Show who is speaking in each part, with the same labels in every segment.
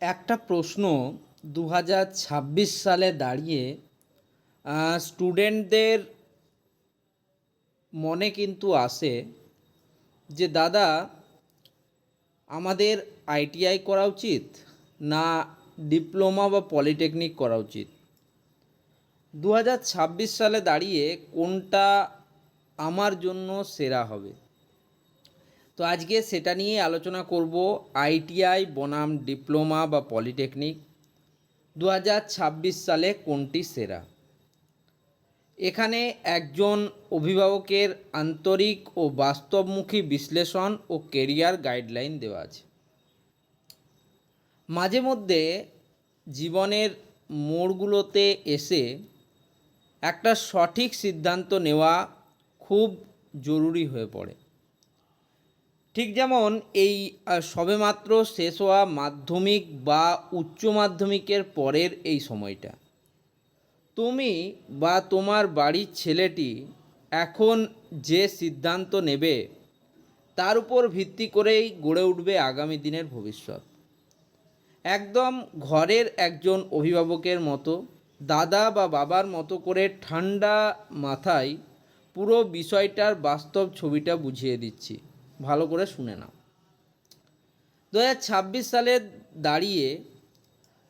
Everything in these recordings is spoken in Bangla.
Speaker 1: একটা প্রশ্ন ২০২৬ সালে দাঁড়িয়ে স্টুডেন্টদের মনে কিন্তু আসে যে দাদা আমাদের আইটিআই করা উচিত না ডিপ্লোমা বা পলিটেকনিক করা উচিত। ২০২৬ সালে দাঁড়িয়ে কোনটা আমার জন্য সেরা হবে? তো আজকে সেটা নিয়ে আলোচনা করব। আইটিআই বনাম ডিপ্লোমা বা পলিটেকনিক ২০২৬ সালে কোনটি সেরা। এখানে একজন অভিভাবকের আন্তরিক ও বাস্তবমুখী বিশ্লেষণ ও কেরিয়ার গাইডলাইন দেওয়া আছে। মাঝে মধ্যে জীবনের মোড়গুলোতে এসে একটা সঠিক সিদ্ধান্ত নেওয়া খুব জরুরি হয়ে পড়ে। ঠিক যেমন এই সবেমাত্র শেষ হওয়া মাধ্যমিক বা উচ্চ মাধ্যমিকের পরের এই সময়টা, তুমি বা তোমার বাড়ির ছেলেটি এখন যে সিদ্ধান্ত নেবে তার উপর ভিত্তি করেই গড়ে উঠবে আগামী দিনের ভবিষ্যৎ। একদম ঘরের একজন অভিভাবকের মতো, দাদা বা বাবার মতো করে ঠান্ডা মাথায় পুরো বিষয়টার বাস্তব ছবিটা বুঝিয়ে দিচ্ছি, ভালো করে শুনে নাও। ২০২৬ সালে দাঁড়িয়ে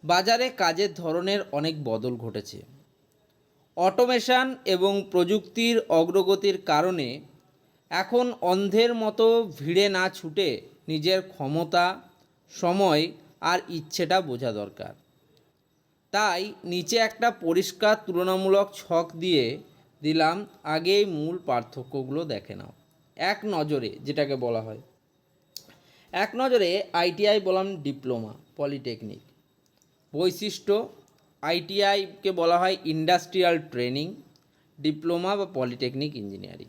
Speaker 1: বাজারে কাজের ধরনের অনেক বদল ঘটেছে। অটোমেশন এবং প্রযুক্তির অগ্রগতির কারণে এখন অন্ধের মতো ভিড়ে না ছুটে নিজের ক্ষমতা, সময় আর ইচ্ছেটা বোঝা দরকার। তাই নিচে একটা পরিষ্কার তুলনামূলক ছক দিয়ে দিলাম, আগেই মূল পার্থক্যগুলো দেখে নাও এক নজরে। যেটাকে বলা হয় এক নজরে আইটিআই বললাম ডিপ্লোমা পলিটেকনিক। বৈশিষ্ট্য: আইটিআইকে বলা হয় ইন্ডাস্ট্রিয়াল ট্রেনিং, ডিপ্লোমা বা polytechnic engineering,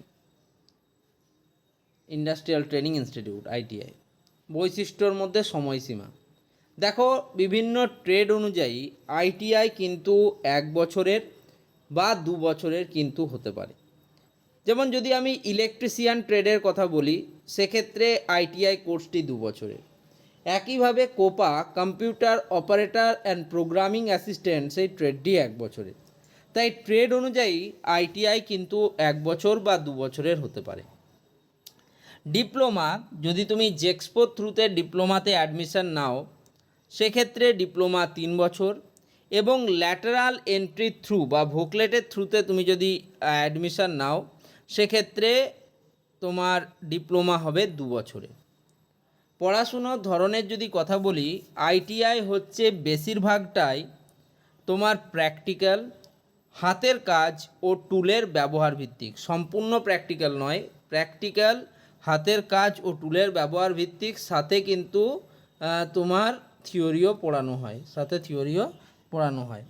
Speaker 1: industrial training institute ITI. বৈশিষ্ট্যর মধ্যে সময়সীমা দেখো, বিভিন্ন ট্রেড অনুযায়ী আইটিআই কিন্তু 1 বছরের বা 2 বছরের কিন্তু হতে পারে। যেমন যদি আমি ইলেকট্রিশিয়ান ট্রেডের কথা বলি, সেক্ষেত্রে আইটিআই কোর্সটি 2 বছরের। একইভাবে Copa computer operator and programming assistant, সেই ট্রেডটি 1 বছরের। তাই ট্রেড অনুযায়ী আইটিআই কিন্তু 1 বছর বা 2 বছরের হতে পারে। ডিপ্লোমা, যদি তুমি জেক্সপোর থ্রুতে ডিপ্লোমাতে অ্যাডমিশন নাও, সেক্ষেত্রে ডিপ্লোমা 3 বছর, এবং ল্যাটারাল এন্ট্রি থ্রু বা ভোকলেটের থ্রুতে তুমি যদি অ্যাডমিশন নাও, সেক্ষেত্রে তোমার ডিপ্লোমা হবে 2 বছরে। পড়াশুনোর ধরনের যদি কথা বলি, আইটিআই হচ্ছে বেশিরভাগটাই তোমার প্র্যাকটিক্যাল, হাতের কাজ ও টুলের ব্যবহার ভিত্তিক। সম্পূর্ণ প্র্যাকটিক্যাল নয়, প্র্যাকটিক্যাল, হাতের কাজ ও টুলের ব্যবহার ভিত্তিক, সাথে কিন্তু তোমার থিওরিও পড়ানো হয়।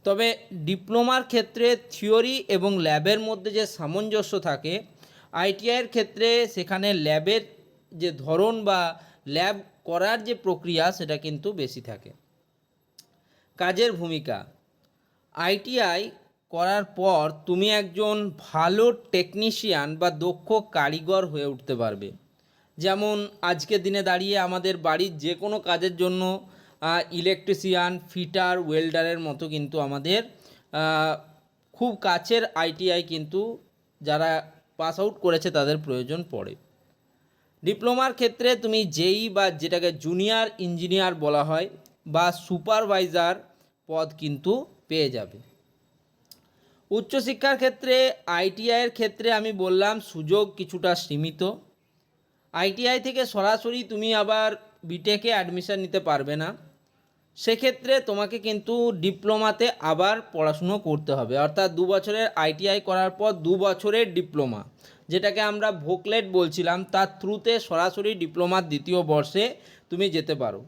Speaker 1: তবে ডিপ্লোমার ক্ষেত্রে থিওরি এবং ল্যাবের মধ্যে যে সামঞ্জস্য থাকে, আইটিআইয়ের ক্ষেত্রে সেখানে ল্যাবের যে ধরন বা ল্যাব করার যে প্রক্রিয়া, সেটা কিন্তু বেশি থাকে। কাজের ভূমিকা: আইটিআই করার পর তুমি একজন ভালো টেকনিশিয়ান বা দক্ষ কারিগর হয়ে উঠতে পারবে। যেমন আজকের দিনে দাঁড়িয়ে আমাদের বাড়ির যে কোনো কাজের জন্য ইলেকট্রিশিয়ান, ফিটার, ওয়েল্ডারের মতো কিন্তু আমাদের খুব কাছের আইটিআই কিন্তু যারা পাস আউট করেছে তাদের প্রয়োজন পড়ে। ডিপ্লোমার ক্ষেত্রে তুমি জেই বা যেটাকে জুনিয়র ইঞ্জিনিয়ার বলা হয় বা সুপারভাইজার পদ কিন্তু পেয়ে যাবে। উচ্চশিক্ষার ক্ষেত্রে আইটিআইয়ের ক্ষেত্রে আমি বললাম সুযোগ কিছুটা সীমিত। আইটিআই থেকে সরাসরি তুমি আবার বিটেকে অ্যাডমিশন নিতে পারবে না, সেক্ষেত্রে তোমাকে কিন্তু ডিপ্লোমাতে আবার পড়াশুনো করতে হবে। অর্থাৎ 2 বছরের আইটিআই করার পর 2 বছরের ডিপ্লোমা, যেটাকে আমরা ভোকলেট বলছিলাম, তার থ্রুতে সরাসরি ডিপ্লোমার 2য় বর্ষে তুমি যেতে পারো।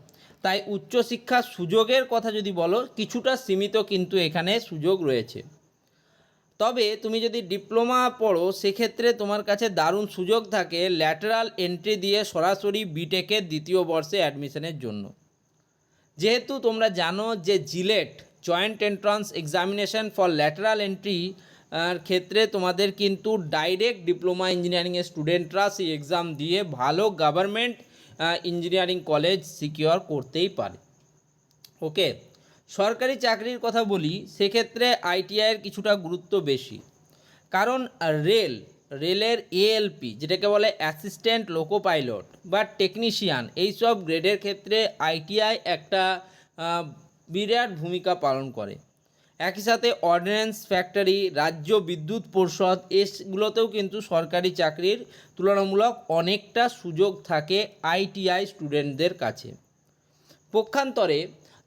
Speaker 1: তাই উচ্চশিক্ষার সুযোগের কথা যদি বলো, কিছুটা সীমিত কিন্তু এখানে সুযোগ রয়েছে। তবে তুমি যদি ডিপ্লোমা পড়ো, সেক্ষেত্রে তোমার কাছে দারুণ সুযোগ থাকে ল্যাটারাল এন্ট্রি দিয়ে সরাসরি বিটেকের 2য় বর্ষে অ্যাডমিশনের জন্য। যেহেতু তোমরা জানো যে JELET, joint entrance examination for lateral entry ক্ষেত্রে তোমাদের কিন্তু ডাইরেক্ট ডিপ্লোমা ইঞ্জিনিয়ারিংয়ের স্টুডেন্টরা সেই এক্সাম দিয়ে ভালো গভর্নমেন্ট ইঞ্জিনিয়ারিং কলেজ সিকিওর করতেই পারে। ওকে, সরকারি চাকরির কথা বলি, সেক্ষেত্রে আইটিআইয়ের কিছুটা গুরুত্ব বেশি। কারণ রেলের এএলপি যেটাকে বলে অ্যাসিস্ট্যান্ট লোকো পাইলট বা টেকনিশিয়ান, এইসব গ্রেডের ক্ষেত্রে আইটিআই একটা বিরাট ভূমিকা পালন করে। একই সাথে অর্ডিন্যান্স ফ্যাক্টরি, রাজ্য বিদ্যুৎ পরিষদ, এগুলোতেও কিন্তু সরকারি চাকরির তুলনামূলক অনেকটা সুযোগ থাকে আইটিআই স্টুডেন্টদের কাছে। পক্ষান্তরে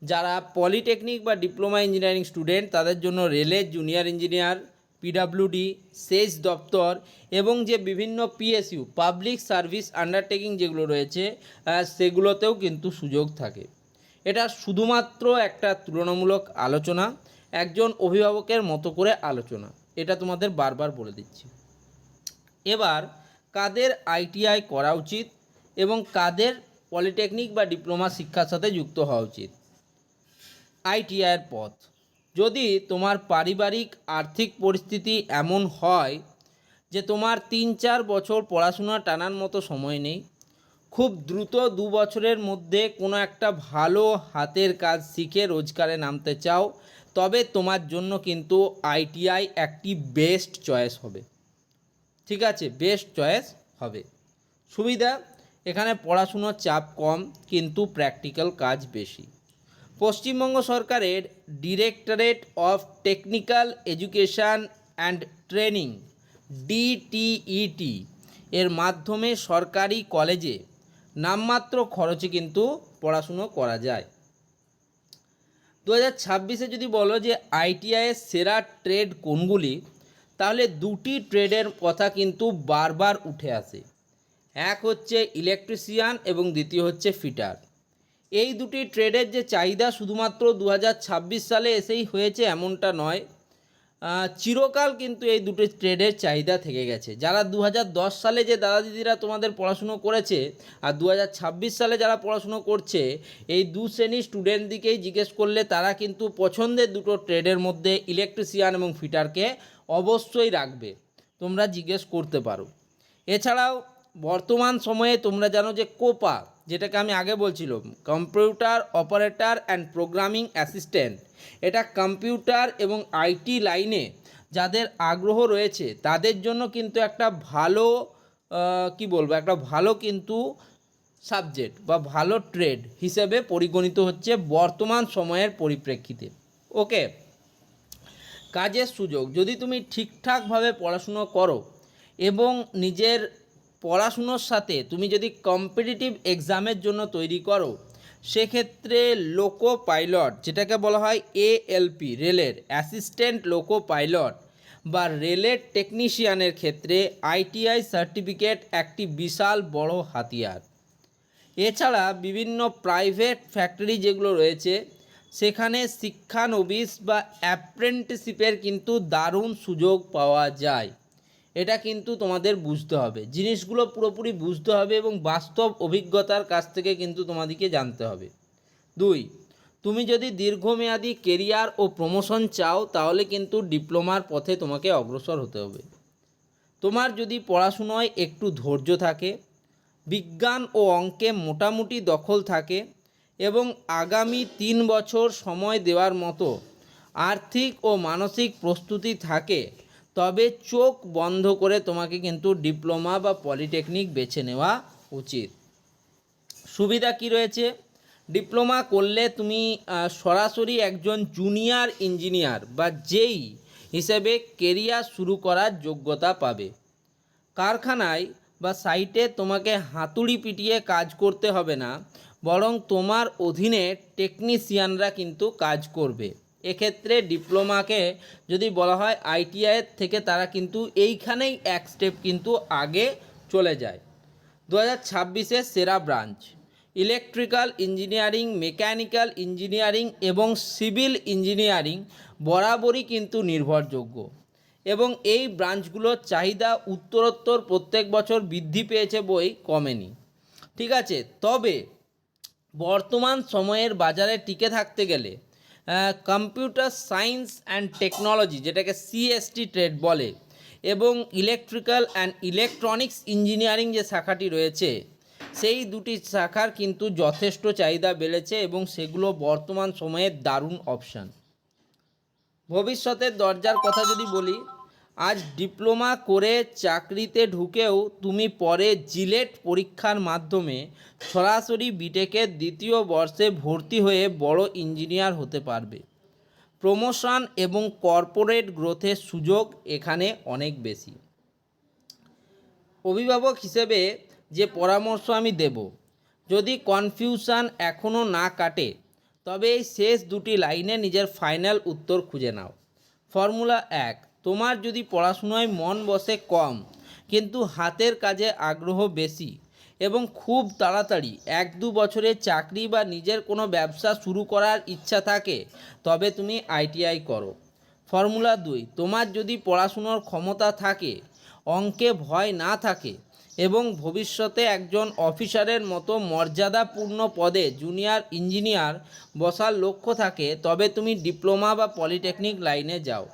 Speaker 1: যারা পলিটেকনিক বা ডিপ্লোমা ইঞ্জিনিয়ারিং স্টুডেন্ট, তাদের জন্য রেলের জুনিয়র ইঞ্জিনিয়ার, পিডাব্লিউডি, সেচ দপ্তর এবং যে বিভিন্ন পিএসইউ পাবলিক সার্ভিস আন্ডারটেকিং যেগুলো রয়েছে সেগুলোতেও কিন্তু সুযোগ থাকে। এটা শুধুমাত্র একটা তুলনামূলক আলোচনা, একজন অভিভাবকের মতো করে আলোচনা, এটা তোমাদের বারবার বলে দিচ্ছি। এবার কাদের আইটিআই করা উচিত এবং কাদের পলিটেকনিক বা ডিপ্লোমা শিক্ষার সাথে যুক্ত হওয়া উচিত। আইটিআইয়ের পথ, যদি তোমার পারিবারিক আর্থিক পরিস্থিতি এমন হয় যে তোমার 3-4 বছর পড়াশোনা টানার মতো সময় নেই, খুব দ্রুত 2 বছরের মধ্যে কোনো একটা ভালো হাতের কাজ শিখে রোজগারে নামতে চাও, তবে তোমার জন্য কিন্তু আইটিআই একটি বেস্ট চয়েস হবে। ঠিক আছে, বেস্ট চয়েস হবে। সুবিধা, এখানে পড়াশুনোর চাপ কম কিন্তু প্র্যাকটিক্যাল কাজ বেশি। পশ্চিমবঙ্গ সরকারের directorate of technical education and training DTET এর মাধ্যমে সরকারি কলেজে নামমাত্র খরচে কিন্তু পড়াশুনো করা যায়। 2026-এ যদি বলো যে আইটিআইয়ের সেরা ট্রেড কোনগুলি, তাহলে দুটি ট্রেডের কথা কিন্তু বারবার উঠে আসে। এক হচ্ছে ইলেকট্রিশিয়ান এবং দ্বিতীয় হচ্ছে ফিটার। এই দুটি ট্রেডের যে চাহিদা শুধুমাত্র 2026 সালে এসেই হয়েছে এমনটা নয়, চিরকাল কিন্তু এই দুটি ট্রেডের চাহিদা থেকে গেছে। যারা 2010 সালে যে দাদা দিদিরা তোমাদের পড়াশুনো করেছে আর 2026 সালে যারা পড়াশুনো করছে, এই দু শ্রেণীর স্টুডেন্টদিকেই জিজ্ঞেস করলে তারা কিন্তু পছন্দের দুটো ট্রেডের মধ্যে ইলেকট্রিশিয়ান এবং ফিটারকে অবশ্যই রাখবে, তোমরা জিজ্ঞেস করতে পারো। এছাড়াও বর্তমান সময়ে তোমরা জানো যে কোপা, যেটাকে আমি আগে বলছিলাম computer operator and programming assistant, এটা কম্পিউটার এবং আইটি লাইনে যাদের আগ্রহ রয়েছে তাদের জন্য কিন্তু একটা ভালো একটা ভালো কিন্তু সাবজেক্ট বা ভালো ট্রেড হিসেবে পরিগণিত হচ্ছে বর্তমান সময়ের পরিপ্রেক্ষিতে। ওকে, কাজের সুযোগ, যদি তুমি ঠিকঠাকভাবে পড়াশুনো করো এবং নিজের পড়াশুনোর সাথে তুমি যদি কম্পিটিটিভ এক্সামের জন্য তৈরি করো, সেক্ষেত্রে লোকো পাইলট, যেটাকে বলা হয় এএলপি রেলের অ্যাসিস্ট্যান্ট লোকো পাইলট বা রেলের টেকনিশিয়ানের ক্ষেত্রে আইটিআই সার্টিফিকেট একটি বিশাল বড় হাতিয়ার। এছাড়া বিভিন্ন প্রাইভেট ফ্যাক্টরি যেগুলো রয়েছে সেখানে শিক্ষানবিশ বা অ্যাপ্রেন্টিসশিপের কিন্তু দারুণ সুযোগ পাওয়া যায়। এটা কিন্তু তোমাদের বুঝতে হবে, জিনিসগুলো পুরোপুরি বুঝতে হবে এবং বাস্তব অভিজ্ঞতার কাছ থেকে কিন্তু তোমাদেরকে জানতে হবে। 2, তুমি যদি দীর্ঘমেয়াদী কেরিয়ার ও প্রমোশন চাও তাহলে কিন্তু ডিপ্লোমার পথে তোমাকে অগ্রসর হতে হবে। তোমার যদি পড়াশুনোয় একটু ধৈর্য থাকে, বিজ্ঞান ও অঙ্কে মোটামুটি দখল থাকে এবং আগামী 3 বছর সময় দেওয়ার মতো আর্থিক ও মানসিক প্রস্তুতি থাকে, তবে চোখ বন্ধ করে তোমাকে কিন্তু ডিপ্লোমা বা পলিটেকনিক বেছে নেওয়া উচিত। সুবিধা কি রয়েছে? ডিপ্লোমা করলে তুমি সরাসরি একজন জুনিয়র ইঞ্জিনিয়ার বা জেই হিসেবে কেরিয়ার শুরু করার যোগ্যতা পাবে। কারখানায় বা সাইটে তোমাকে হাতুড়ি পিটিয়ে কাজ করতে হবে না, বরং তোমার অধীনে টেকনিশিয়ানরা কিন্তু কাজ করবে। এক্ষেত্রে ডিপ্লোমাকে যদি বলা হয় আইটিআইয়ের থেকে, তারা কিন্তু এইখানেই এক স্টেপ কিন্তু আগে চলে যায়। 2026-এর সেরা branch electrical engineering, mechanical engineering এবং সিভিল ইঞ্জিনিয়ারিং বরাবরই কিন্তু নির্ভরযোগ্য এবং এই ব্রাঞ্চগুলোর চাহিদা উত্তরোত্তর প্রত্যেক বছর বৃদ্ধি পেয়েছে, বই কমেনি। ঠিক আছে, তবে বর্তমান সময়ের বাজারে টিকে থাকতে গেলে কম্পিউটার সায়েন্স অ্যান্ড টেকনোলজি, যেটাকে সিএসটি ট্রেড বলে, এবং ইলেকট্রিক্যাল অ্যান্ড ইলেকট্রনিক্স ইঞ্জিনিয়ারিং যে শাখাটি রয়েছে সেই দুটি শাখার কিন্তু যথেষ্ট চাহিদা বেড়েছে এবং সেগুলো বর্তমান সময়ে দারুণ অপশান। ভবিষ্যতের দরজার কথা যদি বলি, আজ ডিপ্লোমা করে চাকরিতে ঢুকেও তুমি পরে জিলেট পরীক্ষার মাধ্যমে সরাসরি বিটেকের দ্বিতীয় বর্ষে ভর্তি হয়ে বড় ইঞ্জিনিয়ার হতে পারবে। প্রমোশন এবং কর্পোরেট গ্রোথের সুযোগ এখানে অনেক বেশি। অভিভাবক হিসেবে যে পরামর্শ আমি দেব, যদি কনফিউশন এখনও না কাটে তবে এই শেষ দুটি লাইনে নিজের ফাইনাল উত্তর খুঁজে নাও। ফর্মুলা 1, তোমার যদি পড়াশোনায় মন বসে কম কিন্তু হাতের কাজে আগ্রহ বেশি এবং খুব তাড়াতাড়ি 1-2 বছরের চাকরি বা নিজের কোনো ব্যবসা শুরু করার ইচ্ছা থাকে তবে তুমি আইটিআই করো। ফর্মুলা 2, তোমার যদি পড়াশুনোর ক্ষমতা থাকে, অঙ্কে ভয় না থাকে এবং ভবিষ্যতে একজন অফিসারের মতো মর্যাদাপূর্ণ পদে জুনিয়র ইঞ্জিনিয়ার বসার লক্ষ্য থাকে তবে তুমি ডিপ্লোমা বা পলিটেকনিক লাইনে যাও।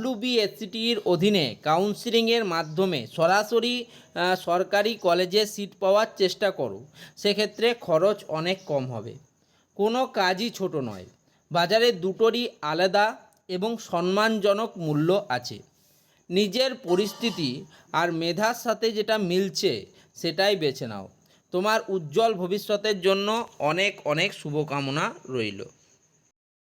Speaker 1: WBSCTর অধীনে কাউন্সিলিংয়ের মাধ্যমে সরাসরি সরকারি কলেজে সিট পাওয়ার চেষ্টা করো, সেক্ষেত্রে খরচ অনেক কম হবে। কোনো কাজই ছোট নয়, বাজারে দুটোরই আলাদা এবং সম্মানজনক মূল্য আছে। নিজের পরিস্থিতি আর মেধার সাথে যেটা মিলছে সেটাই বেছে নাও। তোমার উজ্জ্বল ভবিষ্যতের জন্য অনেক অনেক শুভকামনা রইল।